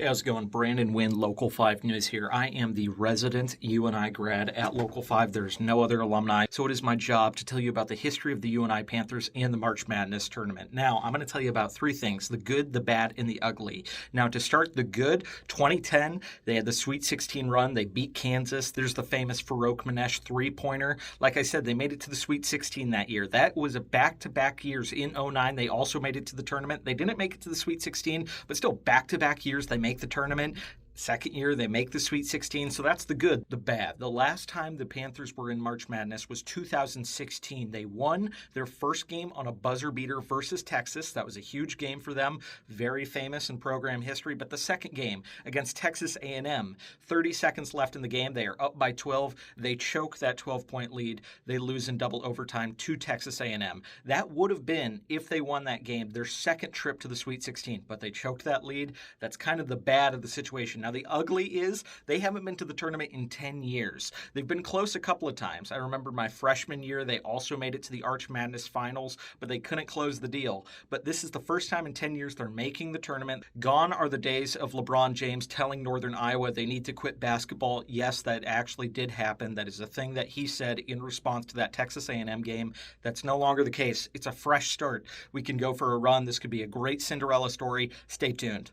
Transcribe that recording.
Hey, how's it going? Brandon Wynn, Local 5 News here. I am the resident UNI grad at Local 5. There's no other alumni, so it is my job to tell you about the history of the UNI Panthers and the March Madness tournament. Now, I'm going to tell you about three things: the good, the bad, and the ugly. Now, to start the good, 2010, they had the Sweet 16 run. They beat Kansas. There's the famous Farouk Manesh three-pointer. Like I said, they made it to the Sweet 16 that year. That was a back-to-back years. In '09, they also made it to the tournament. They didn't make it to the Sweet 16, but still back-to-back years, they make the tournament. Second year, they make the Sweet 16, so that's the good. The bad: the last time the Panthers were in March Madness was 2016. They won their first game on a buzzer beater versus Texas. That was a huge game for them, very famous in program history. But the second game against Texas A&M, 30 seconds left in the game, they are up by 12. They choke that 12-point lead. They lose in double overtime to Texas A&M. That would have been, if they won that game, their second trip to the Sweet 16, but they choked that lead. That's kind of the bad of the situation. Now, the ugly is they haven't been to the tournament in 10 years. They've been close a couple of times. I remember my freshman year, they also made it to the Arch Madness finals, but they couldn't close the deal. But this is the first time in 10 years they're making the tournament. Gone are the days of LeBron James telling Northern Iowa they need to quit basketball. Yes, that actually did happen. That is a thing that he said in response to that Texas A&M game. That's no longer the case. It's a fresh start. We can go for a run. This could be a great Cinderella story. Stay tuned.